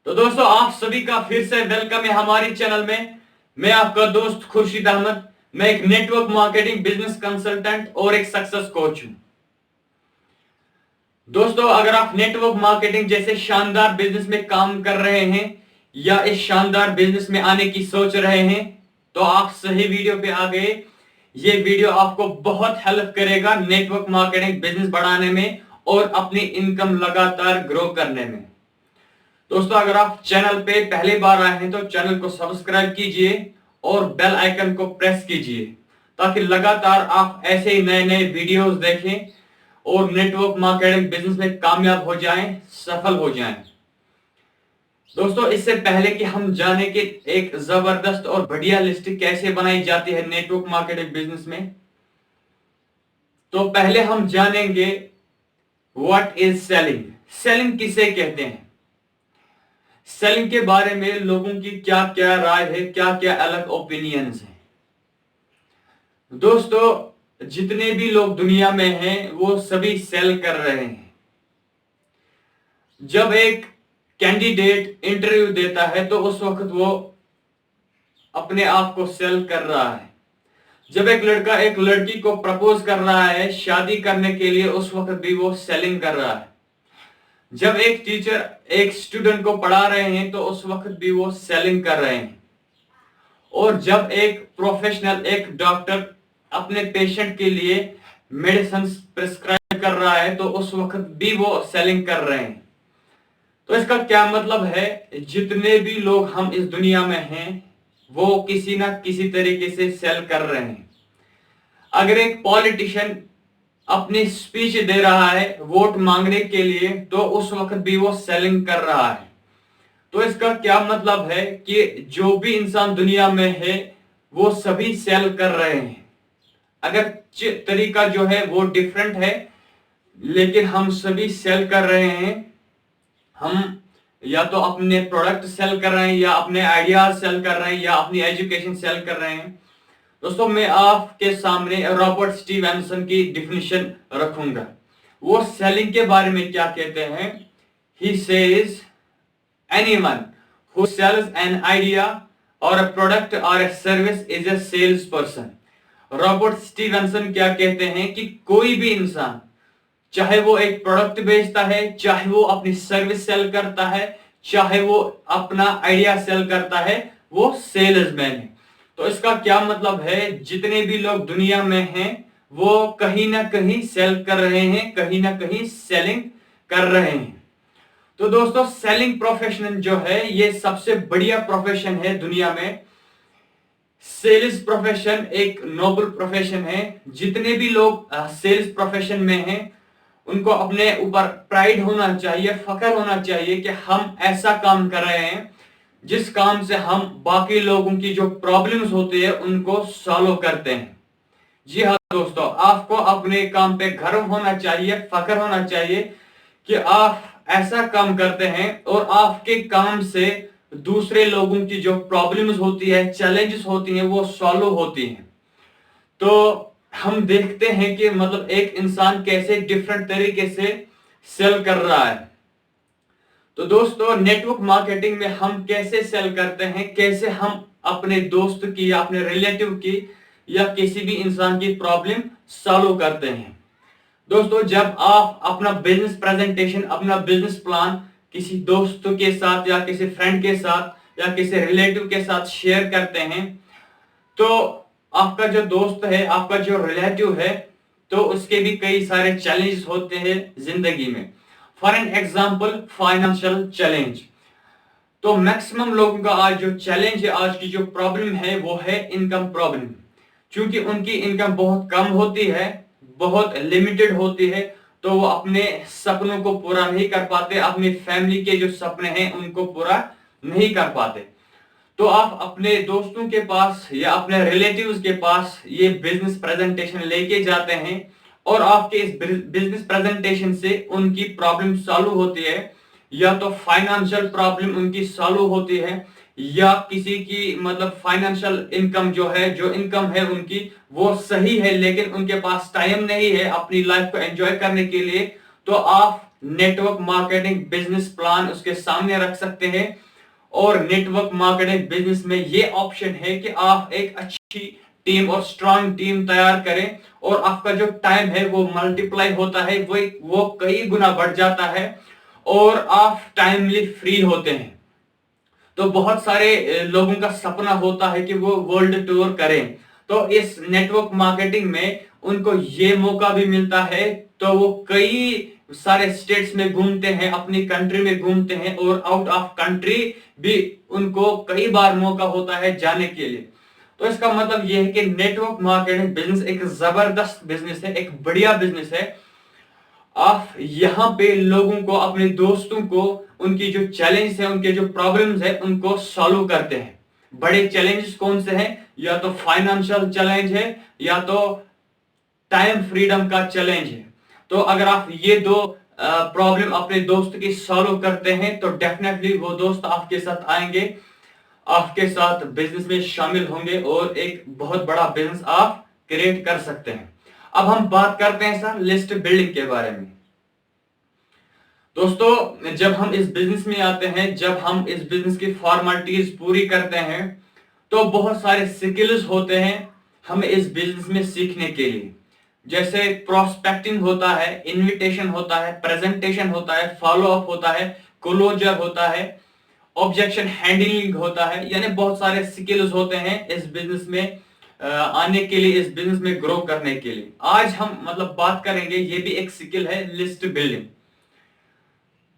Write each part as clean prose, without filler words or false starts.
तो दोस्तों आप सभी का फिर से वेलकम है हमारी चैनल में। मैं आपका दोस्त खुर्शीद अहमद। मैं एक नेटवर्क मार्केटिंग बिजनेस कंसल्टेंट और एक सक्सेस कोच हूं। दोस्तों अगर आप नेटवर्क मार्केटिंग जैसे शानदार बिजनेस में काम कर रहे हैं या इस शानदार बिजनेस में आने की सोच रहे हैं तो आप सही वीडियो पे आ गए। ये वीडियो आपको बहुत हेल्प करेगा नेटवर्क मार्केटिंग बिजनेस बढ़ाने में और अपनी इनकम लगातार ग्रो करने में। दोस्तों अगर आप चैनल पे पहली बार आए हैं तो चैनल को सब्सक्राइब कीजिए और बेल आइकन को प्रेस कीजिए ताकि लगातार आप ऐसे ही नए नए वीडियोस देखें और नेटवर्क मार्केटिंग बिजनेस में कामयाब हो जाएं, सफल हो जाएं। दोस्तों इससे पहले कि हम जाने कि एक जबरदस्त और बढ़िया लिस्ट कैसे बनाई जाती है नेटवर्क मार्केटिंग बिजनेस में, तो पहले हम जानेंगे व्हाट इज सेलिंग। सेलिंग किसे कहते हैं, सेलिंग के बारे में लोगों की क्या क्या राय है, क्या क्या अलग ओपिनियंस हैं। दोस्तों जितने भी लोग दुनिया में हैं वो सभी सेल कर रहे हैं। जब एक कैंडिडेट इंटरव्यू देता है तो उस वक्त वो अपने आप को सेल कर रहा है। जब एक लड़का एक लड़की को प्रपोज कर रहा है शादी करने के लिए, उस वक्त भी वो सेलिंग कर रहा है। जब एक टीचर एक स्टूडेंट को पढ़ा रहे हैं तो उस वक्त भी वो सेलिंग कर रहे हैं। और जब एक प्रोफेशनल एक डॉक्टर अपने पेशेंट के लिए मेडिसिन प्रिस्क्राइब कर रहा है तो उस वक्त भी वो सेलिंग कर रहे हैं। तो इसका क्या मतलब है, जितने भी लोग हम इस दुनिया में हैं वो किसी ना किसी तरीके से सेल कर रहे हैं। अगर एक पॉलिटिशियन अपनी स्पीच दे रहा है वोट मांगने के लिए तो उस वक्त भी वो सेलिंग कर रहा है। तो इसका क्या मतलब है कि जो भी इंसान दुनिया में है वो सभी सेल कर रहे हैं। अगर तरीका जो है वो डिफरेंट है लेकिन हम सभी सेल कर रहे हैं। हम या तो अपने प्रोडक्ट सेल कर रहे हैं या अपने आइडियाज सेल कर रहे हैं या अपनी एजुकेशन सेल कर रहे हैं। दोस्तों मैं आपके सामने रॉबर्ट स्टीवेंसन की डिफिनेशन रखूंगा। वो सेलिंग के बारे में क्या कहते हैं। He says anyone who sells an idea or a product or a service is a salesperson। Robert Stevenson क्या कहते हैं कि कोई भी इंसान चाहे वो एक प्रोडक्ट बेचता है, चाहे वो अपनी सर्विस सेल करता है, चाहे वो अपना आइडिया सेल करता है, वो सेल्समैन है। तो इसका क्या मतलब है, जितने भी लोग दुनिया में हैं वो कहीं ना कहीं सेल कर रहे हैं, कहीं ना कहीं सेलिंग कर रहे हैं। तो दोस्तों सेलिंग प्रोफेशन जो है ये सबसे बढ़िया प्रोफेशन है दुनिया में। सेल्स प्रोफेशन एक नोबल प्रोफेशन है। जितने भी लोग सेल्स प्रोफेशन में हैं उनको अपने ऊपर प्राइड होना चाहिए, फख्र होना चाहिए कि हम ऐसा काम कर रहे हैं जिस काम से हम बाकी लोगों की जो प्रॉब्लम्स होती है उनको सॉल्व करते हैं। जी हाँ दोस्तों, आपको अपने काम पे गर्व होना चाहिए, फख्र होना चाहिए कि आप ऐसा काम करते हैं और आपके काम से दूसरे लोगों की जो प्रॉब्लम्स होती है, चैलेंजेस होती हैं, वो सॉल्व होती हैं। तो हम देखते हैं कि मतलब एक इंसान कैसे डिफरेंट तरीके से सेल कर रहा है। तो दोस्तों नेटवर्क मार्केटिंग में हम कैसे सेल करते हैं, कैसे हम अपने दोस्त की या अपने रिलेटिव की या किसी भी इंसान की प्रॉब्लम सॉल्व करते हैं। दोस्तों जब आप अपना बिजनेस प्रेजेंटेशन, अपना बिजनेस प्लान किसी दोस्त के साथ या किसी फ्रेंड के साथ या किसी रिलेटिव के साथ शेयर करते हैं तो आपका जो दोस्त है, आपका जो रिलेटिव है, तो उसके भी कई सारे चैलेंजेस होते हैं जिंदगी में। For an example financial challenge. तो मैक्सिमम लोगों का आज जो चैलेंज है, आज की जो प्रॉब्लम है वो है इनकम प्रॉब्लम। क्योंकि उनकी इनकम बहुत कम होती है, बहुत लिमिटेड होती है, तो वो अपने सपनों को पूरा नहीं कर पाते, अपनी फैमिली के जो सपने हैं उनको पूरा नहीं कर पाते। तो आप अपने दोस्तों के पास या अपने रिलेटिव्स के पास ये बिजनेस प्रेजेंटेशन लेके जाते हैं और आपके इस बिजनेस प्रेजेंटेशन से उनकी प्रॉब्लम सॉल्व होती है, या तो फाइनेंशियल प्रॉब्लम उनकी सॉल्व होती है या किसी की मतलब फाइनेंशियल इनकम जो है, जो इनकम है उनकी वो सही है लेकिन उनके पास टाइम नहीं है अपनी लाइफ को एंजॉय करने के लिए। तो आप नेटवर्क मार्केटिंग बिजनेस प्लान उसके सामने रख सकते हैं। और नेटवर्क मार्केटिंग बिजनेस में ये ऑप्शन है कि आप एक अच्छी टीम और स्ट्रांग टीम तैयार करें और आपका जो टाइम है वो मल्टीप्लाई होता है, वो कई गुना बढ़ जाता है और आप टाइमली फ्री होते हैं। तो बहुत सारे लोगों का सपना होता है कि वो वर्ल्ड टूर करें, तो इस नेटवर्क मार्केटिंग में उनको ये मौका भी मिलता है। तो वो कई सारे स्टेट्स में घूमते हैं, अपनी कंट्री में घूमते हैं और आउट ऑफ कंट्री भी उनको कई बार मौका होता है जाने के लिए। तो इसका मतलब यह है कि नेटवर्क मार्केटिंग बिजनेस एक जबरदस्त बिजनेस है, एक बढ़िया बिजनेस है। आप यहाँ पे लोगों को, अपने दोस्तों को, उनकी जो चैलेंज है, उनके जो प्रॉब्लम्स है, उनको सॉल्व करते हैं। बड़े चैलेंजेस कौन से हैं? या तो फाइनेंशियल चैलेंज है या तो टाइम फ्रीडम का चैलेंज है। तो अगर आप ये दो प्रॉब्लम अपने दोस्त की सॉल्व करते हैं तो डेफिनेटली वो दोस्त आपके साथ आएंगे, आपके साथ बिजनेस में शामिल होंगे और एक बहुत बड़ा बिजनेस आप क्रिएट कर सकते हैं। अब हम बात करते हैं सर लिस्ट बिल्डिंग के बारे में। दोस्तों, जब हम इस बिजनेस में आते हैं, जब हम इस बिजनेस की फॉर्मेलिटीज पूरी करते हैं, तो बहुत सारे स्किल्स होते हैं हमें इस बिजनेस में सीखने के लिए। जैसे प्रोस्पेक्टिंग होता है, इनविटेशन होता है, प्रेजेंटेशन होता है, फॉलो अप होता है, क्लोजर होता है, ऑब्जेक्शन हैंडलिंग होता है। यानी बहुत सारे स्किल्स होते हैं इस बिजनेस में आने के लिए, इस बिजनेस में ग्रो करने के लिए। आज हम बात करेंगे, ये भी एक स्किल है, लिस्ट बिल्डिंग।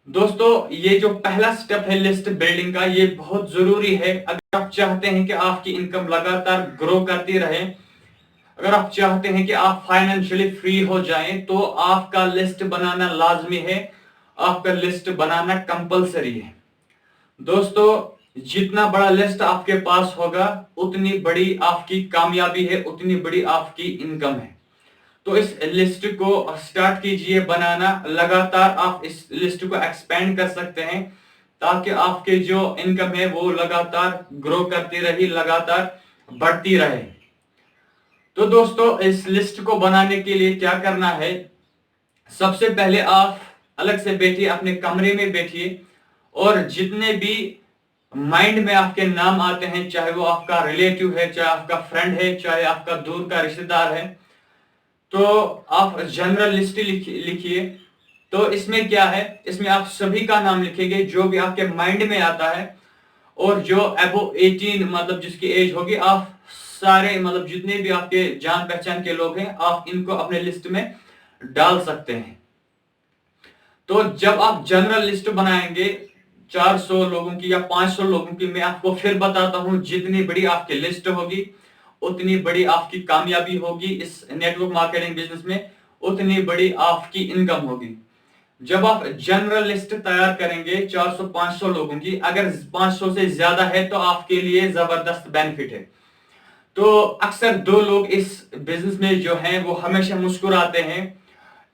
दोस्तों, ये जो पहला स्टेप है लिस्ट बिल्डिंग का, ये बहुत जरूरी है अगर आप चाहते हैं कि आपकी इनकम लगातार ग्रो करती रहे, अगर आप चाहते हैं कि आप फाइनेंशियली फ्री हो जाएं, तो आपका लिस्ट बनाना लाजमी है, आपका लिस्ट बनाना कंपलसरी है। दोस्तों, जितना बड़ा लिस्ट आपके पास होगा उतनी बड़ी आपकी कामयाबी है, उतनी बड़ी आपकी इनकम है। तो इस लिस्ट को स्टार्ट कीजिए बनाना, लगातार आप इस लिस्ट को एक्सपेंड कर सकते हैं ताकि आपके जो इनकम है वो लगातार ग्रो करती रही, लगातार बढ़ती रहे। तो दोस्तों, इस लिस्ट को बनाने के लिए क्या करना है? सबसे पहले आप अलग से बैठिए, अपने कमरे में बैठिए और जितने भी माइंड में आपके नाम आते हैं, चाहे वो आपका रिलेटिव है, चाहे आपका फ्रेंड है, चाहे आपका दूर का रिश्तेदार है, तो आप जनरल लिस्ट लिखिए। तो इसमें क्या है, इसमें आप सभी का नाम लिखेंगे जो भी आपके माइंड में आता है, और जो अबव 18 जिसकी एज होगी, आप सारे जितने भी आपके जान पहचान के लोग हैं, आप इनको अपने लिस्ट में डाल सकते हैं। तो जब आप जनरल लिस्ट बनाएंगे 400 लोगों की या 500 लोगों की, मैं आपको फिर बताता हूं, जितनी बड़ी आपकी लिस्ट होगी उतनी बड़ी आपकी कामयाबी होगी इस नेटवर्क मार्केटिंग बिजनेस में, उतनी बड़ी आपकी इनकम होगी। जब आप जनरल लिस्ट तैयार करेंगे 400-500 लोगों की, अगर 500 से ज्यादा है तो आपके लिए जबरदस्त बेनिफिट है। तो अक्सर दो लोग इस बिजनेस में जो हैं वो हमेशा मुस्कुराते हैं।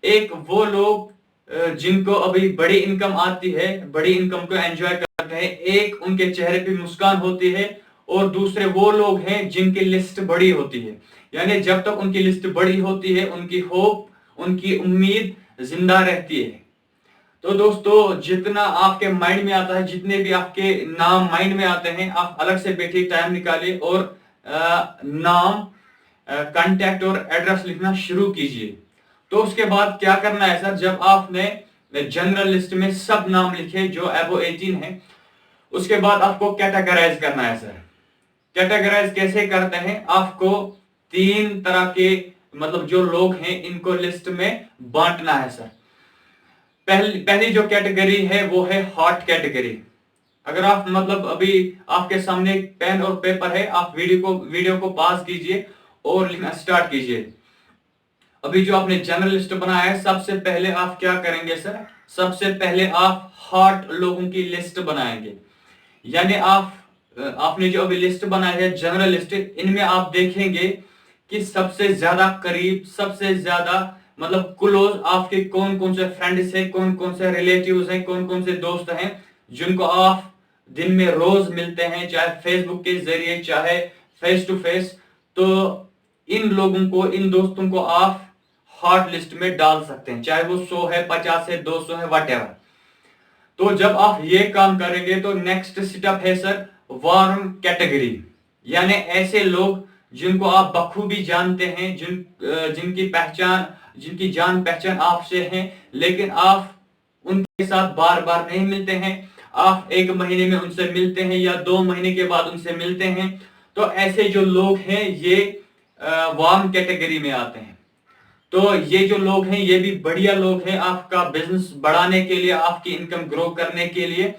एक वो लोग जिनको अभी बड़ी इनकम आती है, बड़ी इनकम को एंजॉय करते हैं, एक उनके चेहरे पे मुस्कान होती है, और दूसरे वो लोग हैं जिनकी लिस्ट बड़ी होती है। यानी जब तक उनकी लिस्ट बड़ी होती है, उनकी होप, उनकी उम्मीद जिंदा रहती है। तो दोस्तों, जितना आपके माइंड में आता है, जितने भी आपके नाम माइंड में आते हैं, आप अलग से बैठिए, टाइम निकालिए और नाम, कांटेक्ट और एड्रेस लिखना शुरू कीजिए। तो उसके बाद क्या करना है सर, जब आपने जनरल लिस्ट में सब नाम लिखे जो अबव 18 है, उसके बाद आपको कैटेगराइज करना है सर। कैटेगराइज कैसे करते हैं? आपको 3 तरह के जो लोग हैं इनको लिस्ट में बांटना है सर। पहली जो कैटेगरी है वो है हॉट कैटेगरी। अगर आप अभी आपके सामने पेन और पेपर है, आप वीडियो को पॉज कीजिए और लिखना स्टार्ट कीजिए। अभी जो आपने जनरल लिस्ट बनाया है, सबसे पहले आप क्या करेंगे सर? सबसे पहले आप हॉट लोगों की लिस्ट बनाएंगे। यानी आपने जो अभी लिस्ट बनाई है जनरल लिस्ट, इनमें आप देखेंगे कि सबसे ज्यादा करीब, सबसे ज्यादा क्लोज आपके कौन कौन से फ्रेंड्स हैं, कौन कौन से रिलेटिव्स हैं, कौन कौन से दोस्त हैं जिनको आप दिन में रोज मिलते हैं, चाहे फेसबुक के जरिए, चाहे फेस टू फेस। तो इन लोगों को, इन दोस्तों को आप हॉट लिस्ट में डाल सकते हैं, चाहे वो 100 है, 50 है, 200 है, वट। तो जब आप ये काम करेंगे तो नेक्स्ट स्टेप है सर वार्म कैटेगरी, यानी ऐसे लोग जिनको आप बखूबी जानते हैं, जिनकी जान पहचान आपसे है, लेकिन आप उनके साथ बार बार नहीं मिलते हैं, आप 1 महीने में उनसे मिलते हैं या 2 महीने के बाद उनसे मिलते हैं। तो ऐसे जो लोग हैं ये वार्म कैटेगरी में आते हैं। तो ये जो लोग हैं ये भी बढ़िया लोग हैं आपका बिजनेस बढ़ाने के लिए, आपकी इनकम ग्रो करने के लिए।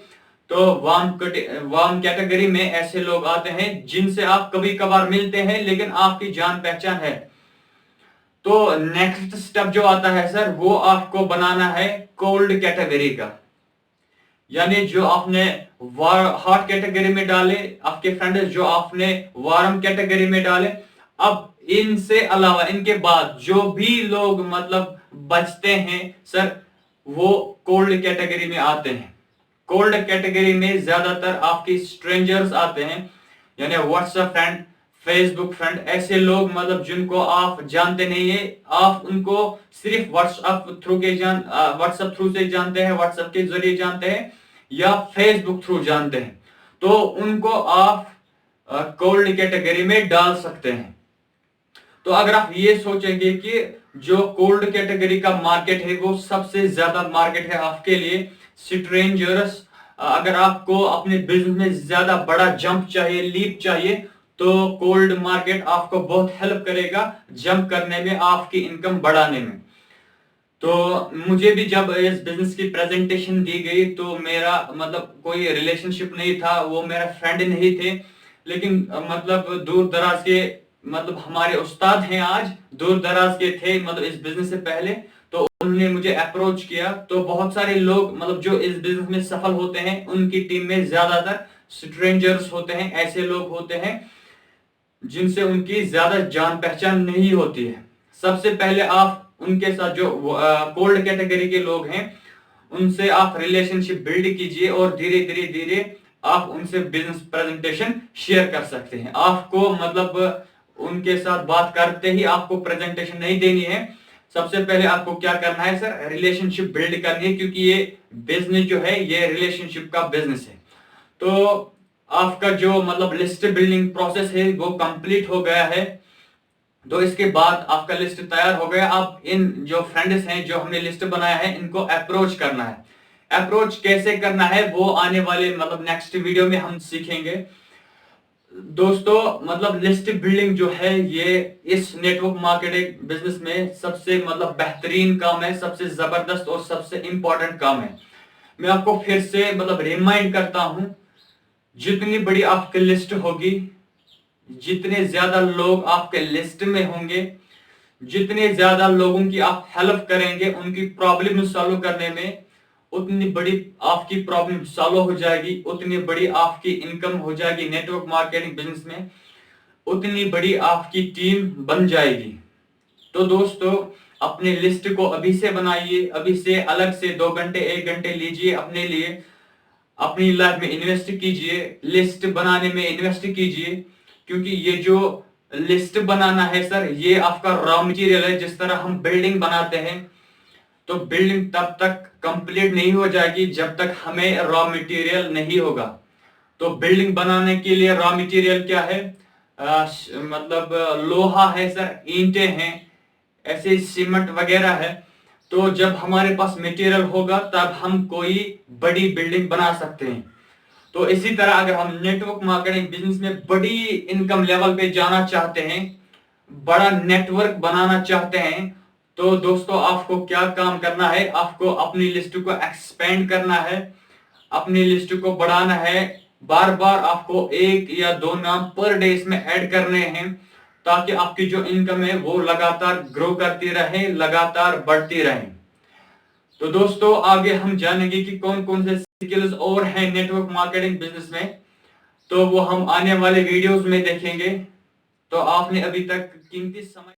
तो वार्म कैटेगरी में ऐसे लोग आते हैं जिनसे आप कभी कभार मिलते हैं लेकिन आपकी जान पहचान है। तो नेक्स्ट स्टेप जो आता है सर वो आपको बनाना है कोल्ड कैटेगरी का, यानी जो आपने हॉट कैटेगरी में डाले आपके फ्रेंड्स, जो आपने वार्म कैटेगरी में डाले, अब इनसे अलावा इनके बाद जो भी लोग मतलब बचते हैं सर वो कोल्ड कैटेगरी में आते हैं। कोल्ड कैटेगरी में ज्यादातर आपकी स्ट्रेंजर्स आते हैं, यानी व्हाट्सएप फ्रेंड, फेसबुक फ्रेंड, ऐसे लोग मतलब जिनको आप जानते नहीं है, आप उनको सिर्फ व्हाट्सएप थ्रू से जानते हैं, व्हाट्सएप के जरिए जानते हैं या फेसबुक थ्रू जानते हैं, तो उनको आप कोल्ड कैटेगरी में डाल सकते हैं। तो अगर आप ये सोचेंगे कि जो कोल्ड कैटेगरी का मार्केट है वो सबसे ज्यादा मार्केट है आपके लिए स्ट्रेंजर्स, अगर आपको अपने बिजनेस में ज्यादा बड़ा जंप चाहिए, लीप चाहिए, तो कोल्ड मार्केट आपको बहुत हेल्प करेगा जंप करने में, आपकी इनकम बढ़ाने में। तो मुझे भी जब इस बिजनेस की प्रेजेंटेशन दी गई तो मेरा मतलब कोई रिलेशनशिप नहीं था, वो मेरा फ्रेंड नहीं थे, लेकिन मतलब दूर दराज के मतलब हमारे उस्ताद हैं आज, दूर दराज के थे मतलब इस बिजनेस से पहले, तो उन्होंने मुझे अप्रोच किया। तो बहुत सारे लोग मतलब जो इस बिजनेस में सफल होते हैं उनकी टीम में ज्यादातर स्ट्रेंजर्स होते हैं, ऐसे लोग होते हैं जिनसे उनकी ज्यादा जान पहचान नहीं होती है। सबसे पहले आप उनके साथ जो कोल्ड कैटेगरी के लोग हैं उनसे आप रिलेशनशिप बिल्ड कीजिए और धीरे धीरे धीरे आप उनसे बिजनेस प्रेजेंटेशन शेयर कर सकते हैं। आपको मतलब उनके साथ बात करते ही आपको प्रेजेंटेशन नहीं देनी है, सबसे पहले आपको क्या करना है सर रिलेशनशिप बिल्ड करनी है, क्योंकि ये बिजनेस जो है ये रिलेशनशिप का बिजनेस है। तो आपका जो मतलब लिस्ट बिल्डिंग प्रोसेस है वो कंप्लीट हो गया है, तो इसके बाद आपका लिस्ट तैयार हो गया। अब इन जो फ्रेंड्स हैं जो हमने लिस्ट बनाया है इनको अप्रोच करना है। अप्रोच कैसे करना है वो आने वाले मतलब नेक्स्ट वीडियो में हम सीखेंगे। दोस्तों मतलब लिस्ट बिल्डिंग जो है ये इस नेटवर्क मार्केटिंग बिजनेस में सबसे मतलब बेहतरीन काम है, सबसे जबरदस्त और सबसे इंपॉर्टेंट काम है। मैं आपको फिर से मतलब रिमाइंड करता हूं, जितनी बड़ी आपकी लिस्ट होगी, जितने ज्यादा लोग आपके लिस्ट में होंगे, जितने ज्यादा लोगों की आप हेल्प करेंगे उनकी प्रॉब्लम सॉल्व करने में, उतनी बड़ी आपकी प्रॉब्लम सॉल्व हो जाएगी, उतनी बड़ी आपकी इनकम हो जाएगी नेटवर्क मार्केटिंग बिजनेस में, उतनी बड़ी आपकी टीम बन जाएगी। तो दोस्तों अपने लिस्ट को अभी से बनाइए, अभी से अलग से 2 घंटे 1 घंटे लीजिए अपने लिए, अपनी लाइफ में इन्वेस्ट कीजिए, लिस्ट बनाने में इन्वेस्ट कीजिए, क्योंकि ये जो लिस्ट बनाना है सर ये आपका रॉ मटेरियल है। जिस तरह हम बिल्डिंग बनाते हैं तो बिल्डिंग तब तक कंप्लीट नहीं हो जाएगी जब तक हमें रॉ मटेरियल नहीं होगा। तो बिल्डिंग बनाने के लिए रॉ मटेरियल क्या है, मतलब लोहा है सर, ईंटें हैं, ऐसे सीमेंट वगैरह है। तो जब हमारे पास मटेरियल होगा तब हम कोई बड़ी बिल्डिंग बना सकते हैं। तो इसी तरह अगर हम नेटवर्क मार्केटिंग बिजनेस में बड़ी इनकम लेवल पे जाना चाहते हैं, बड़ा नेटवर्क बनाना चाहते हैं, तो दोस्तों आपको क्या काम करना है, आपको अपनी लिस्ट को एक्सपेंड करना है, अपनी लिस्ट को बढ़ाना है। बार बार आपको 1 या 2 नाम पर डे इसमें ऐड करने हैं, ताकि आपकी जो इनकम है वो लगातार ग्रो करती रहे, लगातार बढ़ती रहे। तो दोस्तों आगे हम जानेंगे कि कौन कौन से स्किल्स और हैं नेटवर्क मार्केटिंग बिजनेस में, तो वो हम आने वाले वीडियोस में देखेंगे। तो आपने अभी तक कीमती समय